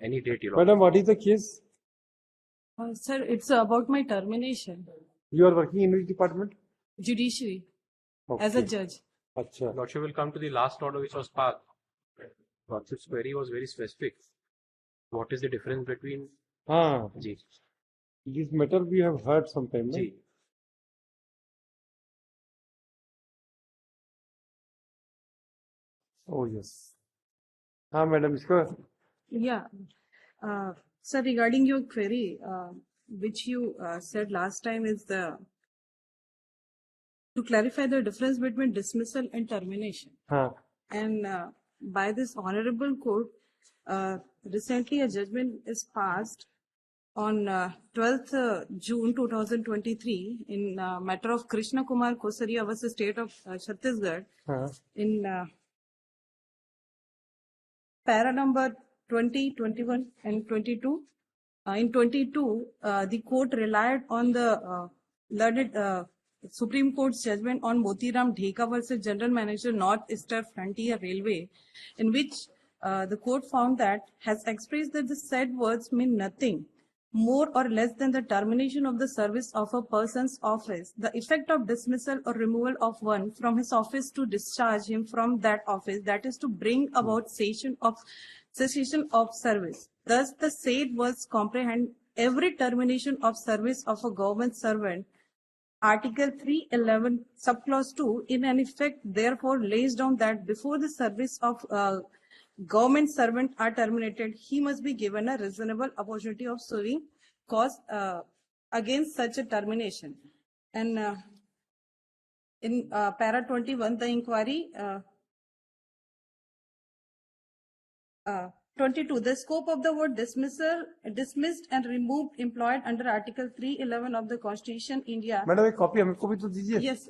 Any date you Madam, what is the case? Sir, it's about my termination. You are working in which department? Judiciary. As a Okay. judge. Acha. Lordship will come to the last order which was passed. Lordship's query was very specific. What is the difference between Ji. This matter we have heard sometime. No? Ji. Oh yes. Madam, isko. Yeah. Sir, regarding your query, which you said last time is to clarify the difference between dismissal and termination. And by this honorable court, recently a judgment is passed on 12th June 2023 in matter of Krishna Kumar Kosaria versus State of Chhattisgarh in para number 20, 21 and 22. In 22, the court relied on the learned Supreme Court's judgment on Motiram Dheka versus General Manager Northeastern Frontier Railway, in which the court found that has expressed that the said words mean nothing more or less than the termination of the service of a person's office, the effect of dismissal or removal of one from his office to discharge him from that office, that is to bring about cessation of service. Thus, the said words comprehend every termination of service of a government servant. Article 311, subclause 2, in an effect, therefore, lays down that before the service of government servant are terminated, he must be given a reasonable opportunity of suing cause against such a termination. And in para 21, the inquiry 22, the scope of the word dismissed and removed employed under Article 311 of the Constitution, India. Madam, a copy हमको भी तो दीजिए. Yes.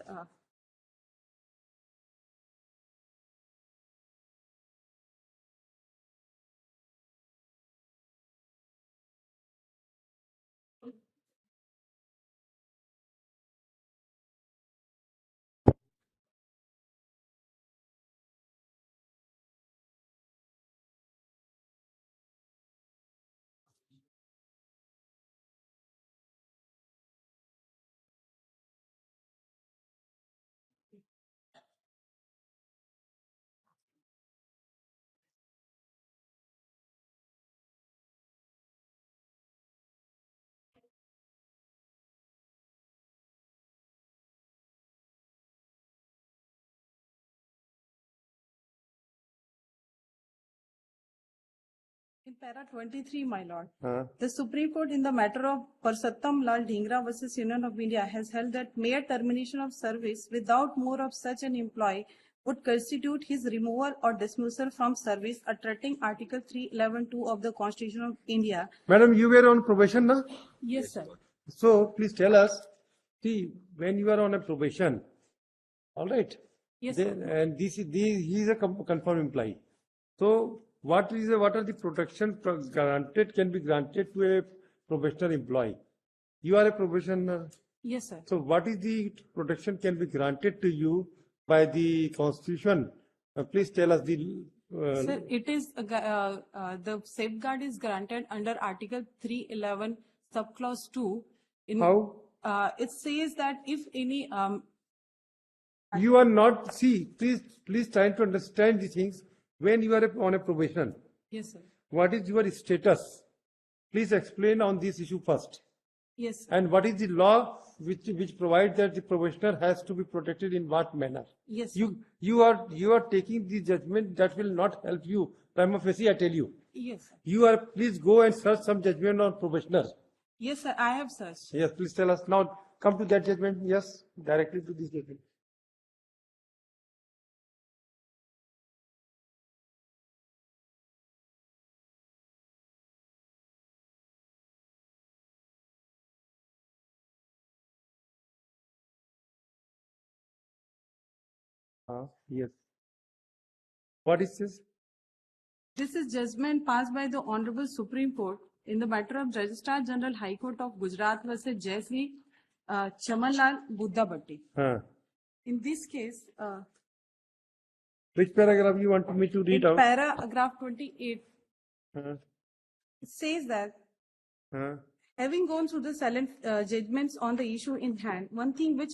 In para 23, my lord, the Supreme Court in the matter of Purushottam Lal Dhingra versus Union of India has held that mere termination of service without more of such an employee would constitute his removal or dismissal from service, attracting Article 311(2) of the Constitution of India. Madam, you were on probation, na? Yes, sir. So please tell us, see, when you are on a probation, all right? Yes, then, and he is a confirmed employee. So what are the protection can be granted to a probationer employee? You are a probationer. Yes, sir. So what is the protection can be granted to you by the Constitution? Please tell us the. Sir, it is the safeguard is granted under Article 311, subclause 2. How? It says that if any you are not, see, please try to understand these things. When you are on a probation, yes, sir. What is your status? Please explain on this issue first. Yes, sir. And what is the law which provides that the probationer has to be protected in what manner? Yes, sir. You are taking the judgment that will not help you. Prima facie, I tell you. Yes, sir. You are, please go and search some judgment on probationer. Yes, sir. I have searched. Yes, please tell us. Now come to that judgment. Yes, directly to this judgment. Yes. What is this? This is judgment passed by the Honorable Supreme Court in the matter of Registrar General High Court of Gujarat versus Jaisri Chamanlal Buddha Bhatti. In this case, which paragraph you want me to read out? Paragraph 28. It says that Huh? having gone through the silent judgments on the issue in hand, one thing which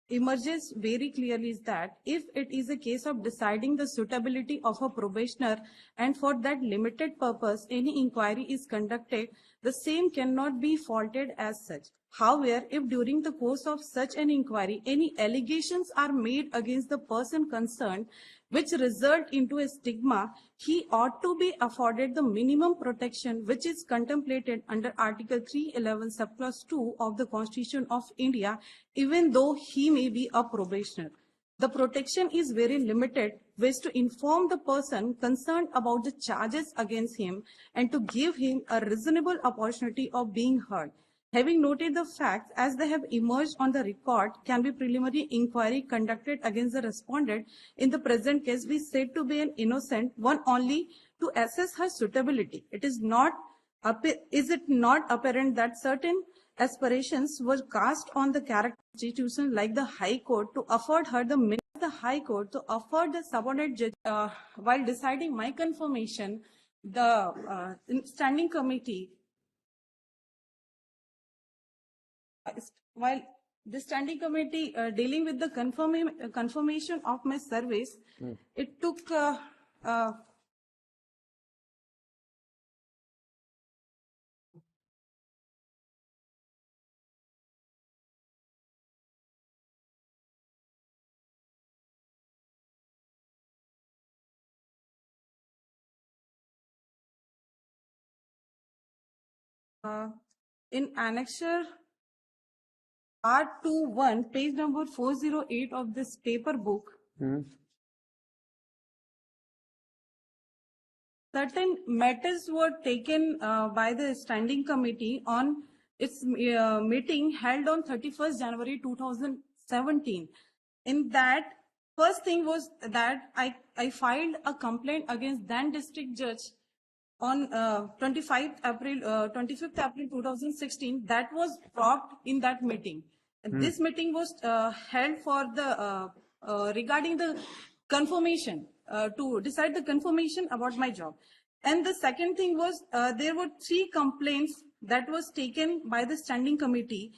emerges very clearly is that if it is a case of deciding the suitability of a probationer and for that limited purpose any inquiry is conducted, the same cannot be faulted as such. However, if during the course of such an inquiry any allegations are made against the person concerned which result into a stigma, he ought to be afforded the minimum protection which is contemplated under Article 311 subclause 2 of the Constitution of India, even though he may be a probationer. The protection is very limited, which to inform the person concerned about the charges against him and to give him a reasonable opportunity of being heard. Having noted the facts as they have emerged on the record, can be preliminary inquiry conducted against the respondent. In the present case, we said to be an innocent one only to assess her suitability. Is it not apparent that certain aspirations were cast on the character institution like the High Court to afford her the minimum of the High Court to afford the subordinate judge while deciding my confirmation, the standing committee while the standing committee dealing with the confirmation of my service, it took in annexure R21, page number 408 of this paper book, certain matters were taken by the standing committee on its meeting held on 31st January 2017. In that, first thing was that I filed a complaint against then district judge on 25th April 2016. That was brought in that meeting. And this meeting was held for the regarding the confirmation to decide the confirmation about my job. And the second thing was there were 3 complaints that was taken by the standing committee.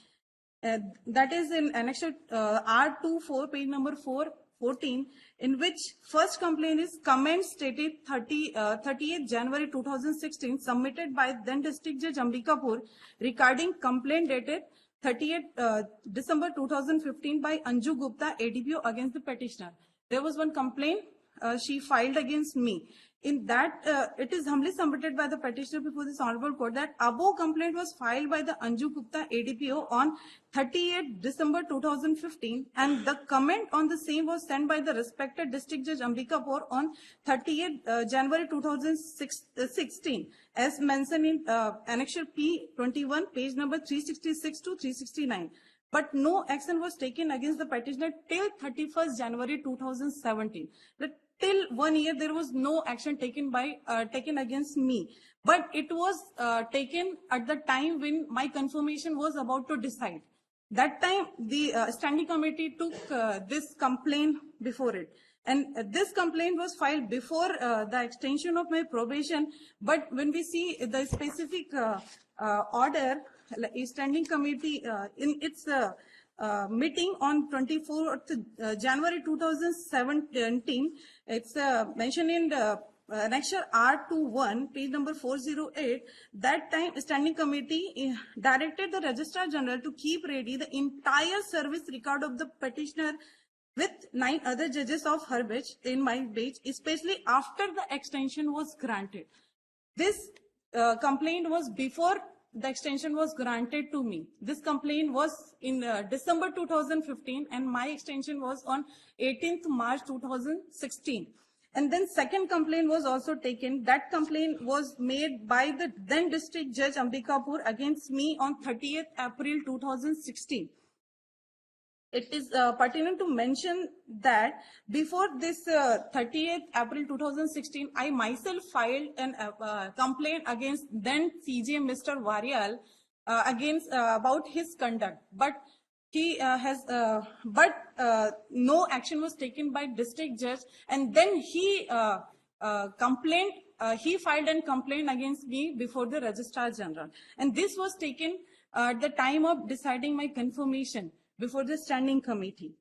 That is in annexure R24, page number 414, in which first complaint is comments stated 30th January 2016 submitted by then District Judge Ambikapur regarding complaint dated 30th December 2015 by Anju Gupta, ADPO, against the petitioner. There was one complaint she filed against me. In that, it is humbly submitted by the petitioner before this honorable court that above complaint was filed by the Anju Gupta, ADPO, on 30th December 2015, and the comment on the same was sent by the respected District Judge Ambikapur on 30th January 2016, as mentioned in annexure P21, page number 366 to 369. But no action was taken against the petitioner till 31st January 2017. Till 1 year, there was no action taken against me. But it was taken at the time when my confirmation was about to decide. That time, the standing committee took this complaint before it. And this complaint was filed before the extension of my probation. But when we see the specific order, standing committee in its meeting on 24th January 2017, it's mentioned in the annexure R21, page number 408. That time, standing committee directed the Registrar General to keep ready the entire service record of the petitioner with 9 other judges of her bench, in my bench, especially after the extension was granted. This complaint was before the extension was granted to me. This complaint was in December 2015, and my extension was on 18th March 2016. And then second complaint was also taken. That complaint was made by the then District Judge Ambikapur against me on 30th April 2016. It is pertinent to mention that before this 30th April 2016, I myself filed a complaint against then CJ Mr. Varial against about his conduct, but he no action was taken by district judge, and then he complained he filed a complaint against me before the Registrar General. And this was taken at the time of deciding my confirmation before the standing committee.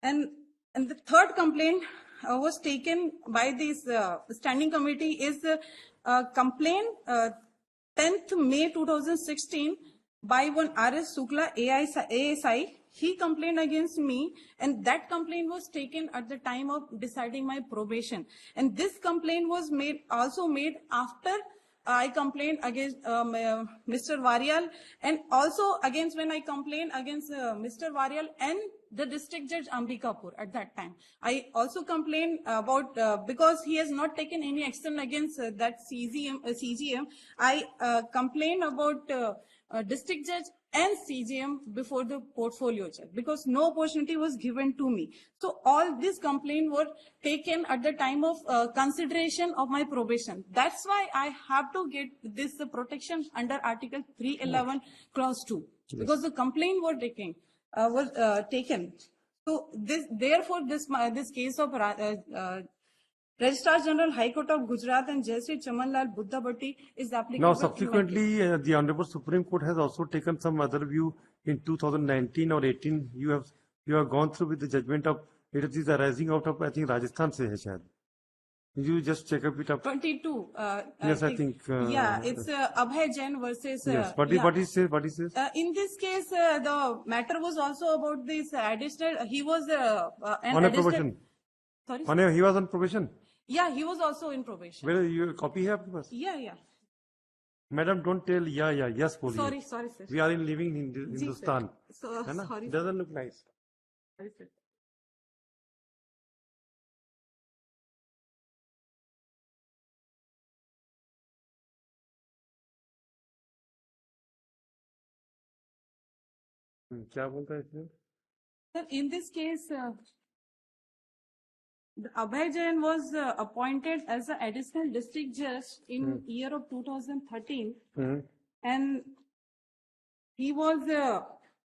And the third complaint was taken by this standing committee is a complaint 10th May 2016 by one R.S. Sukla, ASI. He complained against me, and that complaint was taken at the time of deciding my probation. And this complaint was also made after I complained against Mr. Varial, and also against when I complained against Mr. Varial and the district judge Ambikapur at that time. I also complained about, because he has not taken any action against that CGM, I complained about district judge and CGM before the portfolio judge, because no opportunity was given to me. So all these complaints were taken at the time of consideration of my probation. That's why I have to get this protection under Article 311 Clause 2, because the complaint were taken. So therefore this case of Registrar General High Court of Gujarat and Jayashree Chamanlal Buddha Bhatti is applicable. Now, subsequently, the Honorable Supreme Court has also taken some other view in 2019 or 18. You have gone through with the judgment of it is arising out of, I think, Rajasthan se hai shayad. You just check up it up. 22. Yes, I think. Yeah, it's Abhay Jain versus. Yes. What he says? In this case, the matter was also about this additional. He was On a probation. Sorry. He was on probation. Yeah, he was also in probation. Where you copy here, first? Yeah. Madam, don't tell yes, police. Sorry, sir. We are living in Hindustan. So, sorry. Doesn't look nice. Sorry, sir. क्या बोलता है इसमें? Sir, in this case, Abhay Jain was appointed as an additional district judge in year of 2013, and he was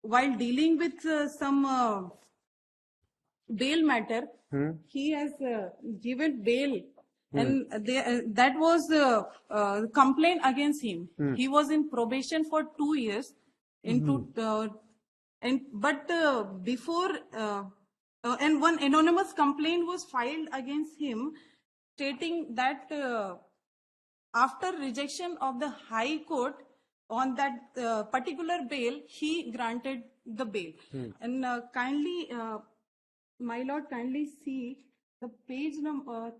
while dealing with some bail matter, he has given bail, and that was complaint against him. He was in probation for 2 years, before. And one anonymous complaint was filed against him, stating that after rejection of the High Court on that particular bail, he granted the bail. And kindly, my lord, kindly see the page number,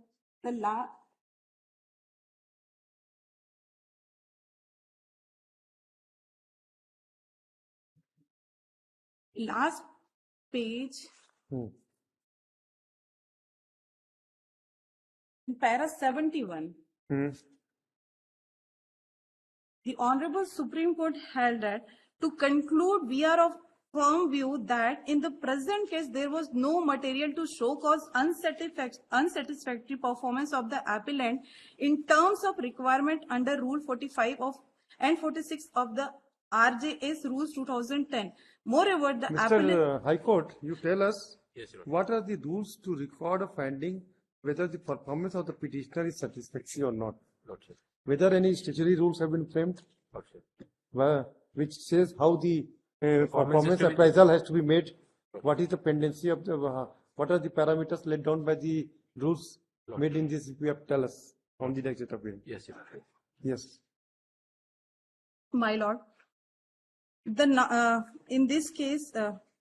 last page. In para 71, the Honorable Supreme Court held that to conclude, we are of firm view that in the present case, there was no material to show cause unsatisfactory performance of the appellant in terms of requirement under Rule 45 and 46 of the RJS Rules 2010. Moreover, the Mr. High Court, you tell us What are the rules to record a finding whether the performance of the petitioner is satisfactory or not? Whether any statutory rules have been framed, which says how the performance appraisal has to be made, what is the pendency of the, what are the parameters laid down by the rules made in this, we have to tell us on the next appeal. Yes. My lord, in this case,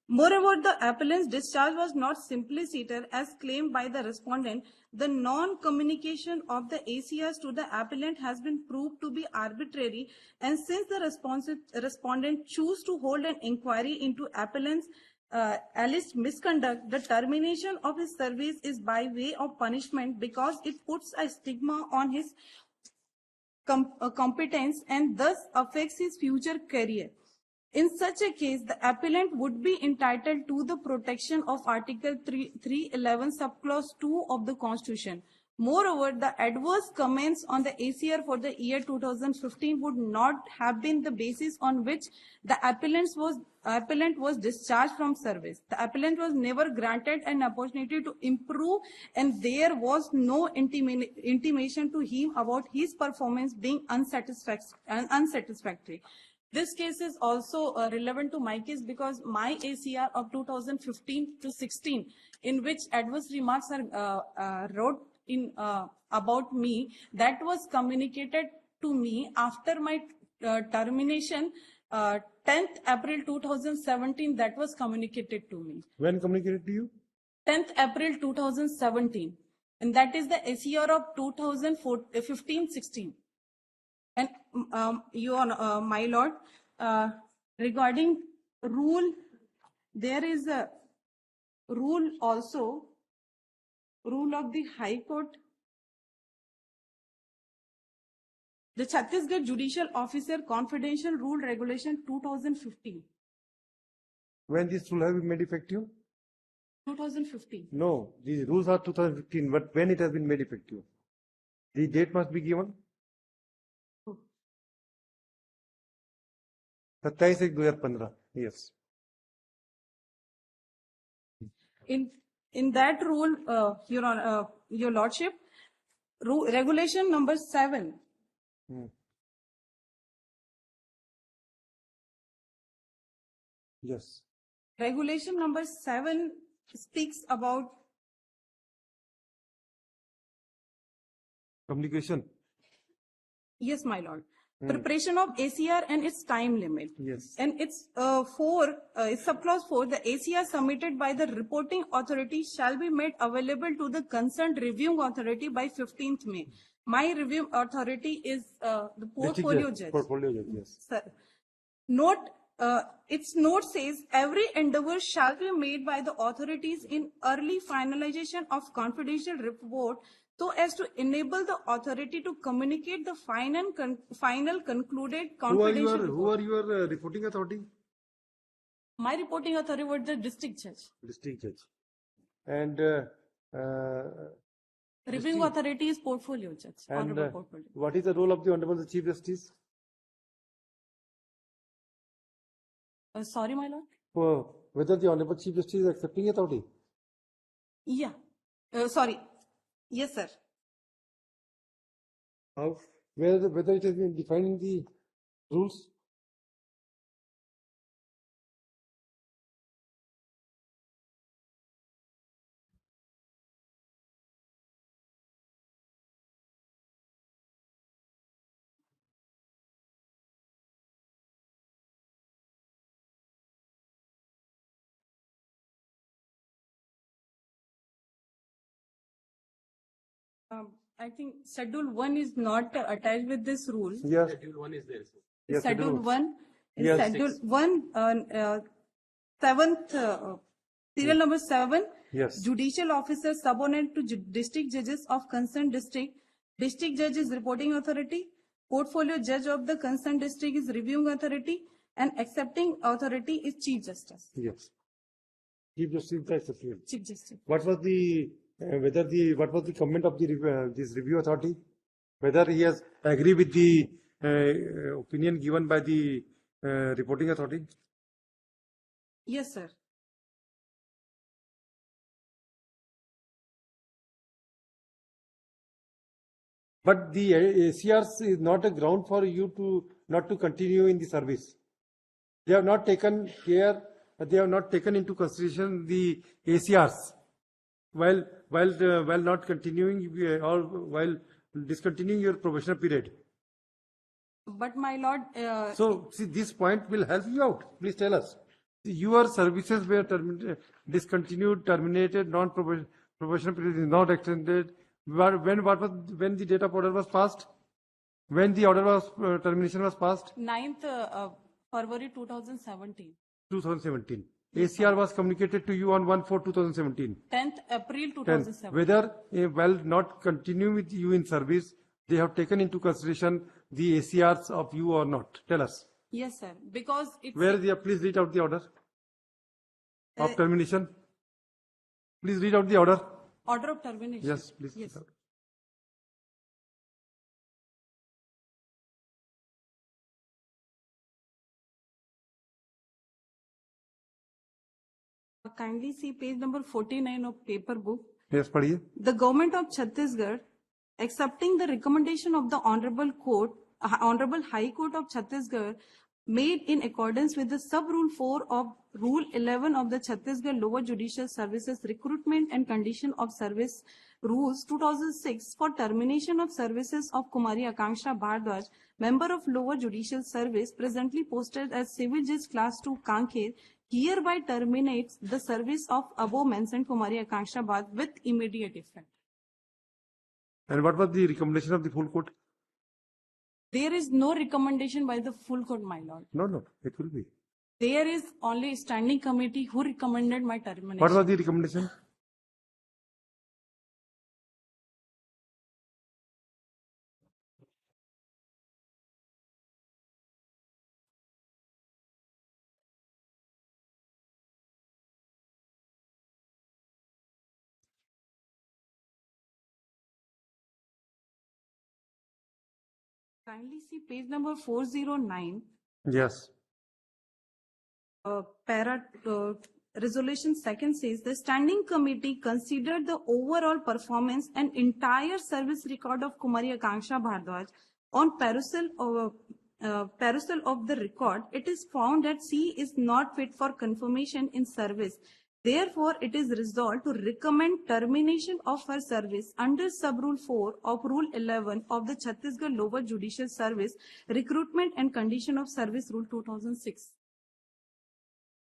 moreover, the appellant's discharge was not simpliciter as claimed by the respondent. The non-communication of the ACRs to the appellant has been proved to be arbitrary, and since the respondent choose to hold an inquiry into appellant's alleged misconduct, the termination of his service is by way of punishment because it puts a stigma on his competence and thus affects his future career. In such a case, the appellant would be entitled to the protection of Article 311 subclause 2 of the Constitution. Moreover, the adverse comments on the ACR for the year 2015 would not have been the basis on which the appellant was discharged from service. The appellant was never granted an opportunity to improve, and there was no intimation to him about his performance being unsatisfactory. This case is also relevant to my case because my ACR of 2015 to 16, in which adverse remarks are wrote in about me, that was communicated to me after my termination, 10th April 2017. That was communicated to me. When communicated to you? 10th April 2017, and that is the ACR of 2015-16. And my lord, regarding rule, there is a rule also, rule of the High Court. The Chhattisgarh Judicial Officer Confidential Rule Regulation 2015. When this rule has been made effective? 2015. No, these rules are 2015, but when it has been made effective? The date must be given. 27/1/2015. Yes. In that rule, your lordship, regulation number 7. Yes. Regulation number 7 speaks about Communication. yes, my lord. Preparation of ACR and its time limit. Yes. And it's subclause 4, the ACR submitted by the reporting authority shall be made available to the concerned reviewing authority by 15th May. My review authority is the portfolio judge. Portfolio judge, yes. Sir, note, its note says every endeavor shall be made by the authorities in early finalization of confidential report so as to enable the authority to communicate the final concluded confidential report. Who are your reporting authority? My reporting authority was the district judge. District judge. And Reviewing authority is portfolio judge. Honorable portfolio. what is the role of the Honorable Chief Justice? Sorry, my lord. Whether the Honorable Chief Justice is accepting authority? Yeah. Sorry. Yes, sir. How? Whether it has been defined in the rules? I think Schedule 1 is not attached with this rule. Yes. Schedule 1 is there. Sir. Yes, Schedule 1 is Yes. Schedule 1, 7th, serial number 7. Yes. Judicial officer subordinate to district judges of concerned district. District judge is reporting authority. Portfolio judge of the concerned district is reviewing authority. And accepting authority is Chief Justice. Yes. Chief Justice is accepting. Chief Justice. What was the what was the comment of the this review authority? Whether he has agreed with the opinion given by the reporting authority? Yes, sir. But the ACRs is not a ground for you to not to continue in the service. They have not taken care. They have not taken into consideration the ACRs while not continuing or while discontinuing your probationary period. But my lord, So see, this point will help you out. Please tell us. Your services were discontinued, terminated, non-probationary period is not extended. When the date of order was passed? When the order was termination was passed? 9th February 2017. 2017. ACR was communicated to you on 1/4/2017. 10th April 10. 2017. Whether while not continuing with you in service, they have taken into consideration the ACRs of you or not. Tell us. Yes, sir. Because it's Where is the, please read out the order of termination. Please read out the order. order of termination. Yes, please. Yes. read out. Kindly see page number 49 of paper book. Yes, पढ़िए. The government of Chhattisgarh, accepting the recommendation of the Honorable High Court of Chhattisgarh, made in accordance with the sub-rule 4 of Rule 11 of the Chhattisgarh Lower Judicial Services Recruitment and Condition of Service Rules 2006 for termination of services of Kumari Akanksha Bhardwaj, member of Lower Judicial Service, presently posted as Civil Judge Class 2 Kankher, hereby terminates the service of above mentioned Kumari Akanksha Bhardwaj with immediate effect. And what was the recommendation of the full court? There is no recommendation by the full court, my lord. No, it will be. There is only standing committee who recommended my termination. What was the recommendation? Kindly see page number 409. Yes. Resolution second says the standing committee considered the overall performance and entire service record of Kumari Akanksha Bhardwaj on perusal of the record. It is found that she is not fit for confirmation in service. Therefore, it is resolved to recommend termination of her service under sub-rule 4 of Rule 11 of the Chhattisgarh Lower Judicial Service Recruitment and Condition of Service Rule 2006.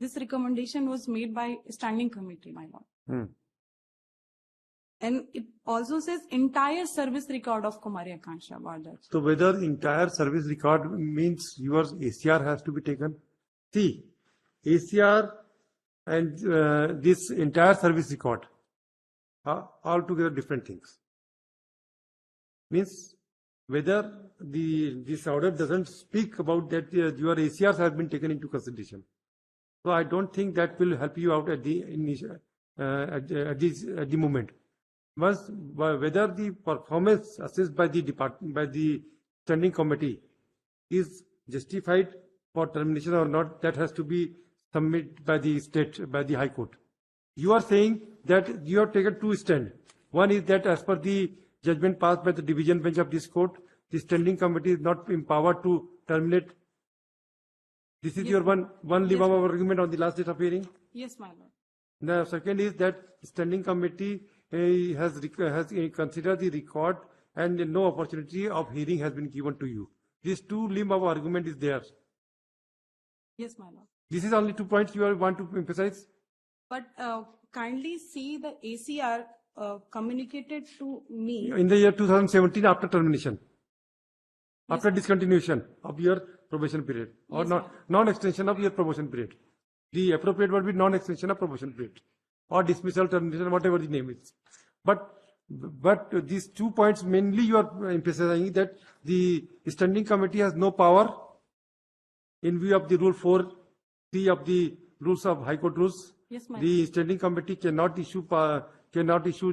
This recommendation was made by standing committee, my lord. And it also says entire service record of Kumari Akanksha Bhardwaj. So whether entire service record means your ACR has to be taken? See, ACR and this entire service record are altogether different things. Means whether this order doesn't speak about that your ACRs have been taken into consideration. So I don't think that will help you out at the initial at the moment. Once whether the performance assessed by the standing committee is justified for termination or not, that has to be submitted by the High Court. You are saying that you have taken two stands. One is that as per the judgment passed by the division bench of this court, the standing committee is not empowered to terminate. This is your one limb of argument on the last date of hearing? Yes, my lord. The second is that standing committee has considered the record and no opportunity of hearing has been given to you. These two limb of argument is there. Yes, my lord. This is only 2 points you want to emphasize? But kindly see the ACR communicated to me. In the year 2017 after termination, Yes, after discontinuation of your probation period or Yes, non-extension of your probation period. The appropriate word will be non-extension of probation period or dismissal, termination, whatever the name is. But these 2 points mainly you are emphasizing that the standing committee has no power in view of the rule 4(3) of the rules of High Court rules. Yes, my The standing committee cannot issue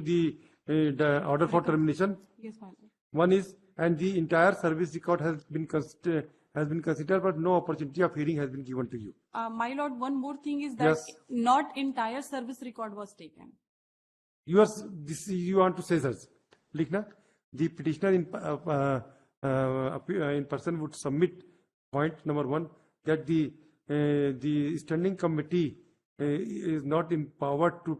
the order for termination. Yes, my lord. One is, and the entire service record has been considered, but no opportunity of hearing has been given to you. My lord, one more thing is that Yes. not entire service record was taken. You want to say such. Likhna, the petitioner in person would submit point number 1 that the standing committee is not empowered to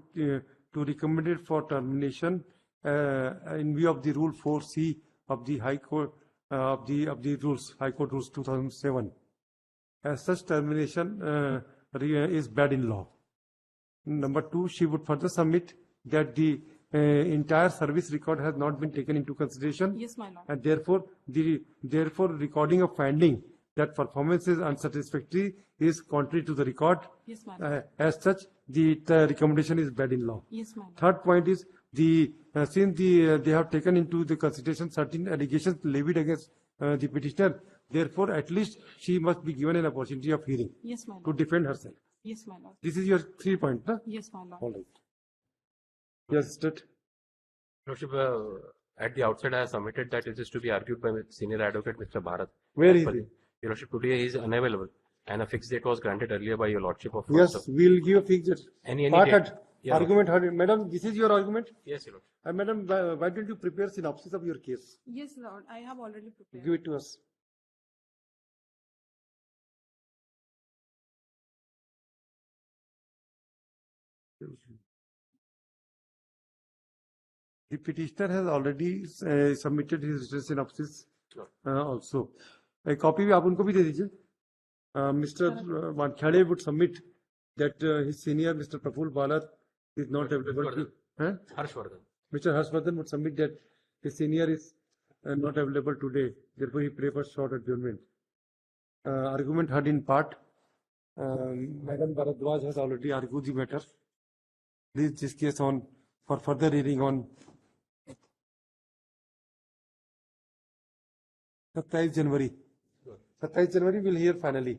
recommend it for termination in view of the rule 4(c) of the High Court of the rules, High Court rules 2007. As such, termination is bad in law. Number 2, she would further submit that the entire service record has not been taken into consideration. Yes, my lord. And therefore recording of finding that performance is unsatisfactory is contrary to the record. Yes, my lord. As such, the recommendation is bad in law. Yes, my lord. Third point is since they have taken into the consideration certain allegations levied against the petitioner, therefore at least she must be given an opportunity of hearing Yes, my to lord. defend herself. Yes, my lord. This is your 3 points, huh? Yes, my lord. All right. Yes, State. Lordship, at the outset, I have submitted that it is to be argued by senior advocate Mr. Bharat. Where is But, he? Your Lordship, today he is unavailable. And a fixed date was granted earlier by your lordship of Yes, first of- we'll give a fixed date. Any Part date? heard. Yeah. Argument heard. Madam, this is your argument? Yes, your lordship. Madam, why don't you prepare synopsis of your case? Yes, Lord, I have already prepared. Give it to us. The petitioner has already submitted his written synopsis also. A copy भी आप उनको भी दे दीजिए. Mr. Wankhede would submit that his senior, Mr. Praful Balat, is not available. Harshvardhan. Mr. Harshvardhan would submit that his senior is not available today. Therefore, he prefers short adjournment. Argument heard in part. Madam Bharadwaj has already argued the matter. Please this case on for further hearing on 27 January. 27 January will hear finally.